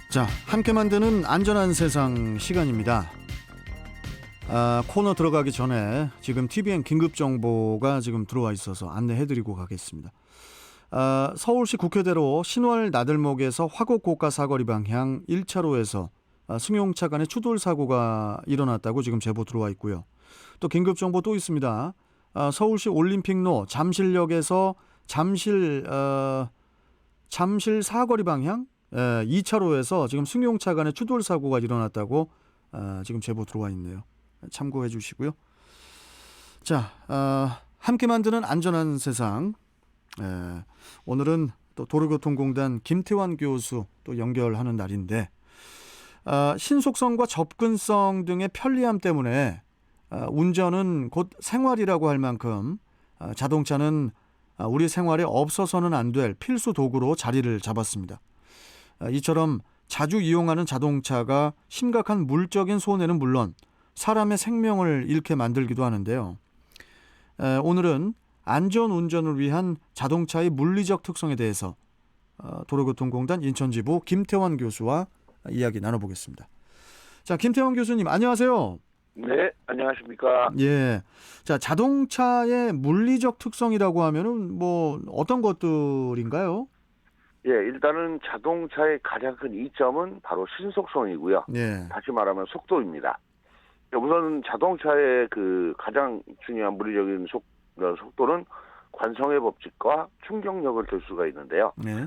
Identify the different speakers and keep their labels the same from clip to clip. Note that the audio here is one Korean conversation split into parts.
Speaker 1: 자, 함께 만드는 안전한 세상 시간입니다. 코너 들어가기 전에 지금 TVN 긴급정보가 지금 들어와 있어서 안내해드리고 가겠습니다. 서울시 국회대로 신월 나들목에서 화곡 고가 사거리 방향 1차로에서 승용차 간의 추돌 사고가 일어났다고 지금 제보 들어와 있고요. 또 긴급정보 또 있습니다. 서울시 올림픽로 잠실역에서 잠실 사거리 방향 2차로에서 지금 승용차 간의 추돌 사고가 일어났다고 지금 제보 들어와 있네요. 참고해 주시고요. 자, 함께 만드는 안전한 세상. 오늘은 또 도로교통공단 김태환 교수 또 연결하는 날인데 신속성과 접근성 등의 편리함 때문에 운전은 곧 생활이라고 할 만큼 자동차는 우리 생활에 없어서는 안 될 필수 도구로 자리를 잡았습니다. 이처럼 자주 이용하는 자동차가 심각한 물적인 손해는 물론 사람의 생명을 잃게 만들기도 하는데요. 오늘은 안전운전을 위한 자동차의 물리적 특성에 대해서 도로교통공단 인천지부 김태환 교수와 이야기 나눠보겠습니다. 자, 김태환 교수님 안녕하세요.
Speaker 2: 네, 안녕하십니까.
Speaker 1: 예. 자, 자동차의 물리적 특성이라고 하면은 뭐 어떤 것들인가요?
Speaker 2: 예, 일단은 자동차의 가장 큰 이점은 바로 신속성이고요.
Speaker 1: 예.
Speaker 2: 다시 말하면 속도입니다. 우선 자동차의 그 가장 중요한 물리적인 속도는 관성의 법칙과 충격력을 들 수가 있는데요.
Speaker 1: 네.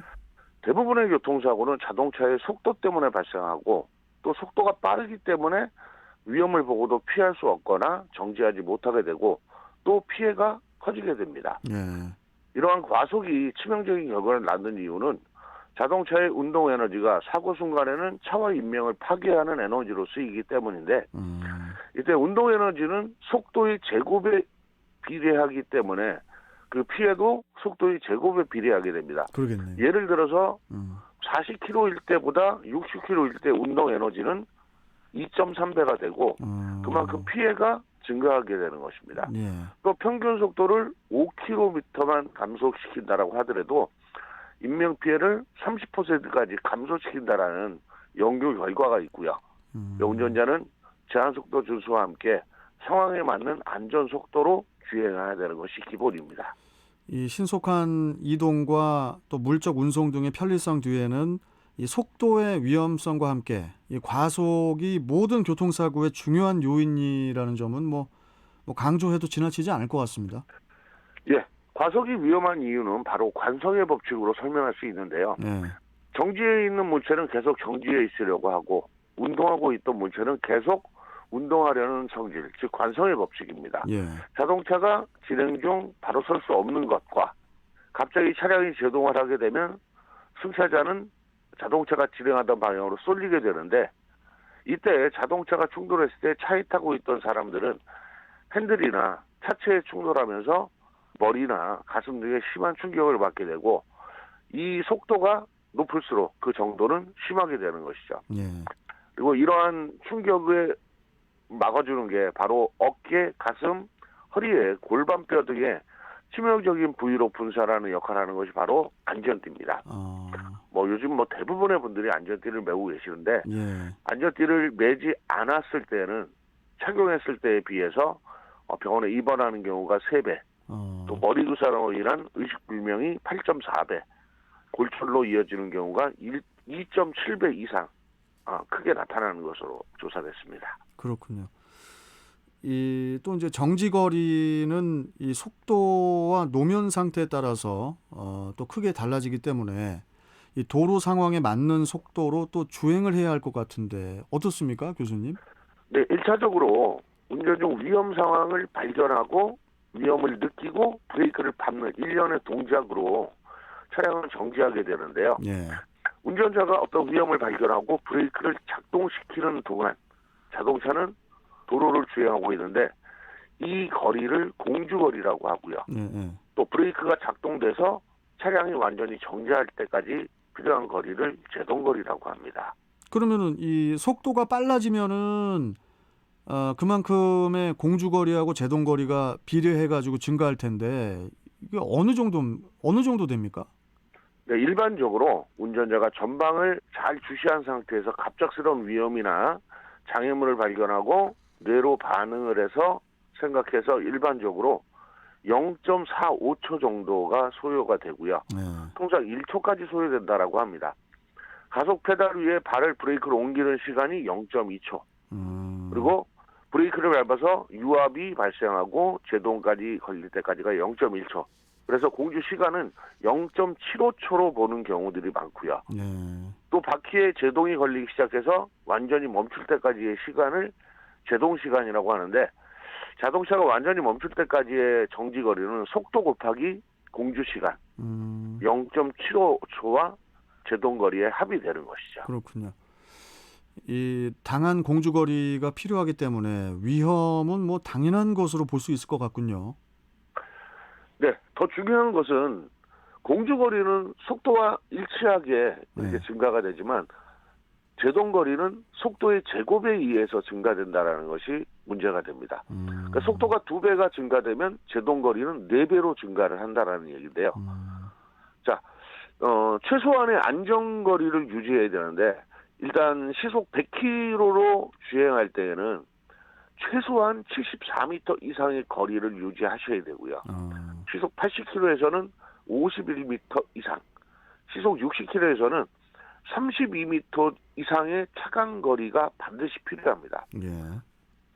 Speaker 2: 대부분의 교통사고는 자동차의 속도 때문에 발생하고 또 속도가 빠르기 때문에 위험을 보고도 피할 수 없거나 정지하지 못하게 되고 또 피해가 커지게 됩니다.
Speaker 1: 예.
Speaker 2: 이러한 과속이 치명적인 결과를 낳는 이유는 자동차의 운동 에너지가 사고 순간에는 차와 인명을 파괴하는 에너지로 쓰이기 때문인데 이때 운동 에너지는 속도의 제곱에 비례하기 때문에 그 피해도 속도의 제곱에 비례하게 됩니다.
Speaker 1: 그러겠네요.
Speaker 2: 예를 들어서 40km일 때보다 60km일 때 운동 에너지는 2.3배가 되고 그만큼 피해가 증가하게 되는 것입니다.
Speaker 1: 예.
Speaker 2: 또 평균 속도를 5km만 감소시킨다라고 하더라도 인명 피해를 30%까지 감소시킨다라는 연구 결과가 있고요. 운전자는 제한 속도 준수와 함께 상황에 맞는 안전 속도로 주행해야 되는 것이 기본입니다.
Speaker 1: 이 신속한 이동과 또 물적 운송 등의 편리성 뒤에는 이 속도의 위험성과 함께 이 과속이 모든 교통사고의 중요한 요인이라는 점은 뭐 강조해도 지나치지 않을 것 같습니다.
Speaker 2: 예, 과속이 위험한 이유는 바로 관성의 법칙으로 설명할 수 있는데요.
Speaker 1: 네.
Speaker 2: 정지해 있는 물체는 계속 정지해 있으려고 하고 운동하고 있던 물체는 계속 운동하려는 성질, 즉 관성의 법칙입니다.
Speaker 1: 예.
Speaker 2: 자동차가 진행 중 바로 설 수 없는 것과 갑자기 차량이 제동을 하게 되면 승차자는 자동차가 진행하던 방향으로 쏠리게 되는데 이때 자동차가 충돌했을 때 차에 타고 있던 사람들은 핸들이나 차체에 충돌하면서 머리나 가슴 등에 심한 충격을 받게 되고 이 속도가 높을수록 그 정도는 심하게 되는 것이죠.
Speaker 1: 예.
Speaker 2: 그리고 이러한 충격을 막아주는 게 바로 어깨, 가슴, 허리에 골반뼈 등의 치명적인 부위로 분산하는 역할을 하는 것이 바로 안전띠입니다. 요즘 대부분의 분들이 안전띠를 메고 계시는데
Speaker 1: 예. 안전띠를
Speaker 2: 매지 않았을 때는 착용했을 때에 비해서 병원에 입원하는 경우가 3배, 또 머리 구사로 인한 의식불명이 8.4배, 골절로 이어지는 경우가 2.7배 이상 크게 나타나는 것으로 조사됐습니다.
Speaker 1: 그렇군요. 또 이제 정지거리는 이 속도와 노면 상태에 따라서 또 크게 달라지기 때문에 이 도로 상황에 맞는 속도로 또 주행을 해야 할 것 같은데 어떻습니까, 교수님?
Speaker 2: 네, 1차적으로 운전 중 위험 상황을 발견하고 위험을 느끼고 브레이크를 밟는 일련의 동작으로 차량을 정지하게 되는데요.
Speaker 1: 예.
Speaker 2: 운전자가 어떤 위험을 발견하고 브레이크를 작동시키는 동안 자동차는 도로를 주행하고 있는데 이 거리를 공주거리라고 하고요. 또 브레이크가 작동돼서 차량이 완전히 정지할 때까지 필요한 거리를 제동거리라고 합니다.
Speaker 1: 그러면은 이 속도가 빨라지면은 그만큼의 공주거리하고 제동거리가 비례해가지고 증가할 텐데 이게 어느 정도 됩니까?
Speaker 2: 일반적으로 운전자가 전방을 잘 주시한 상태에서 갑작스러운 위험이나 장애물을 발견하고 뇌로 반응을 해서 생각해서 일반적으로 0.45초 정도가 소요가 되고요.
Speaker 1: 네.
Speaker 2: 통상 1초까지 소요된다라고 합니다. 가속 페달 위에 발을 브레이크로 옮기는 시간이 0.2초. 그리고 브레이크를 밟아서 유압이 발생하고 제동까지 걸릴 때까지가 0.1초. 그래서 공주 시간은 0.75초로 보는 경우들이 많고요.
Speaker 1: 네.
Speaker 2: 또 바퀴에 제동이 걸리기 시작해서 완전히 멈출 때까지의 시간을 제동 시간이라고 하는데, 자동차가 완전히 멈출 때까지의 정지 거리는 속도 곱하기 공주 시간 0.75초와 제동 거리에 합의되는 것이죠.
Speaker 1: 그렇군요. 이 당한 공주거리가 필요하기 때문에 위험은 뭐 당연한 것으로 볼 수 있을 것 같군요.
Speaker 2: 네, 더 중요한 것은 공주거리는 속도와 일치하게 이렇게
Speaker 1: 네.
Speaker 2: 증가가 되지만 제동거리는 속도의 제곱에 의해서 증가된다라는 것이 문제가 됩니다. 그러니까 속도가 2배가 증가되면 제동거리는 4배로 증가를 한다라는 얘기인데요. 자, 최소한의 안전거리를 유지해야 되는데, 일단 시속 100km로 주행할 때에는 최소한 74m 이상의 거리를 유지하셔야 되고요. 시속 80km에서는 51m 이상, 시속 60km에서는 32m 이상의 차간 거리가 반드시 필요합니다.
Speaker 1: 예.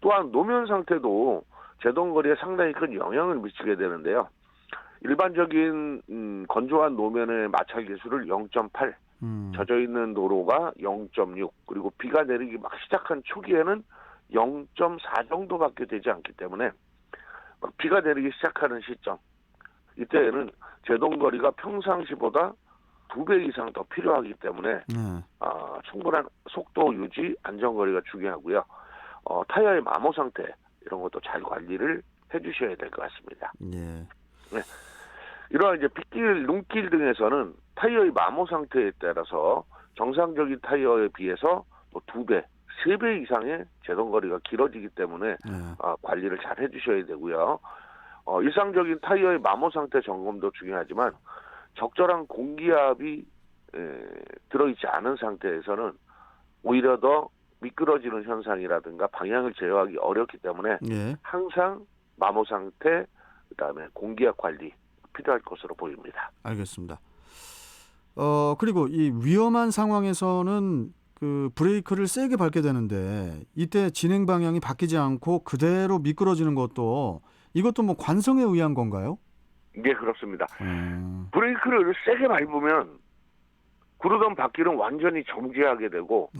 Speaker 2: 또한 노면 상태도 제동거리에 상당히 큰 영향을 미치게 되는데요. 일반적인 건조한 노면의 마찰 계수를 0.8, 젖어있는 도로가 0.6, 그리고 비가 내리기 막 시작한 초기에는 0.4 정도밖에 되지 않기 때문에 막 비가 내리기 시작하는 시점, 이때에는 제동거리가 평상시보다 2배 이상 더 필요하기 때문에 충분한 속도 유지, 안전거리가 중요하고요. 타이어의 마모 상태 이런 것도 잘 관리를 해주셔야 될 것 같습니다.
Speaker 1: 예.
Speaker 2: 네. 이러한 이제 빗길, 눈길 등에서는 타이어의 마모 상태에 따라서 정상적인 타이어에 비해서 뭐 2배, 3배 이상의 제동거리가 길어지기 때문에 관리를 잘 해주셔야 되고요. 일상적인 타이어의 마모 상태 점검도 중요하지만 적절한 공기압이 들어있지 않은 상태에서는 오히려 더 미끄러지는 현상이라든가 방향을 제어하기 어렵기 때문에
Speaker 1: 예.
Speaker 2: 항상 마모 상태, 그다음에 공기압 관리 필요할 것으로 보입니다.
Speaker 1: 알겠습니다. 그리고 이 위험한 상황에서는 그 브레이크를 세게 밟게 되는데 이때 진행 방향이 바뀌지 않고 그대로 미끄러지는 것도 이것도 뭐 관성에 의한 건가요?
Speaker 2: 네, 그렇습니다. 브레이크를 세게 밟으면 구르던 바퀴는 완전히 정지하게 되고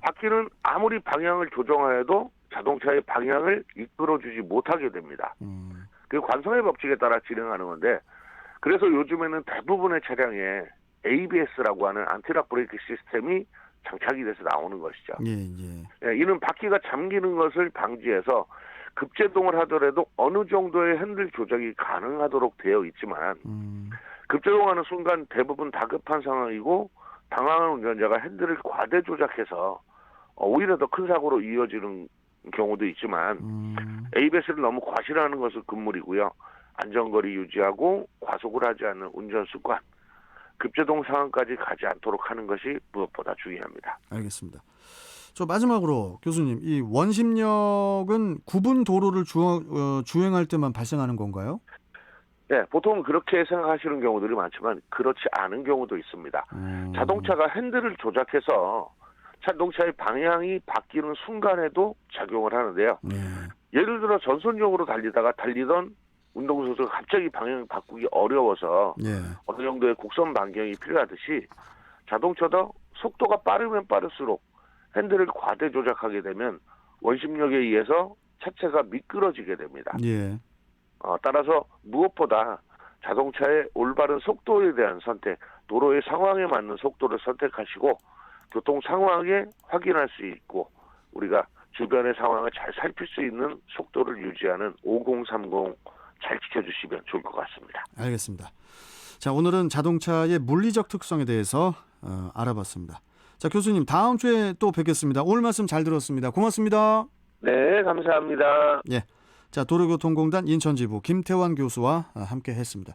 Speaker 2: 바퀴는 아무리 방향을 조정하여도 자동차의 방향을 이끌어주지 못하게 됩니다. 그 관성의 법칙에 따라 진행하는 건데, 그래서 요즘에는 대부분의 차량에 ABS라고 하는 안티락 브레이크 시스템이 장착이 돼서 나오는 것이죠. 이는 바퀴가 잠기는 것을 방지해서 급제동을 하더라도 어느 정도의 핸들 조작이 가능하도록 되어 있지만 급제동하는 순간 대부분 다급한 상황이고 당황한 운전자가 핸들을 과대 조작해서 오히려 더 큰 사고로 이어지는 경우도 있지만 ABS를 너무 과실하는 것은 금물이고요. 안전거리 유지하고 과속을 하지 않는 운전 습관, 급제동 상황까지 가지 않도록 하는 것이 무엇보다 중요합니다.
Speaker 1: 알겠습니다. 저 마지막으로 교수님, 이 원심력은 구분 도로를 주행할 때만 발생하는 건가요?
Speaker 2: 네, 보통 그렇게 생각하시는 경우들이 많지만 그렇지 않은 경우도 있습니다. 자동차가 핸들을 조작해서 자동차의 방향이 바뀌는 순간에도 작용을 하는데요. 예를 들어 전선적으로 달리던 운동선수가 갑자기 방향을 바꾸기 어려워서 어느 정도의 곡선 반경이 필요하듯이 자동차도 속도가 빠르면 빠를수록 핸들을 과대 조작하게 되면 원심력에 의해서 차체가 미끄러지게 됩니다. 따라서 무엇보다 자동차의 올바른 속도에 대한 선택, 도로의 상황에 맞는 속도를 선택하시고 교통 상황에 확인할 수 있고 우리가 주변의 상황을 잘 살필 수 있는 속도를 유지하는 5030 잘 지켜주시면 좋을 것 같습니다.
Speaker 1: 알겠습니다. 자, 오늘은 자동차의 물리적 특성에 대해서 알아봤습니다. 자, 교수님 다음 주에 또 뵙겠습니다. 오늘 말씀 잘 들었습니다. 고맙습니다.
Speaker 2: 네, 감사합니다.
Speaker 1: 자, 도로교통공단 인천지부 김태환 교수와 함께 했습니다.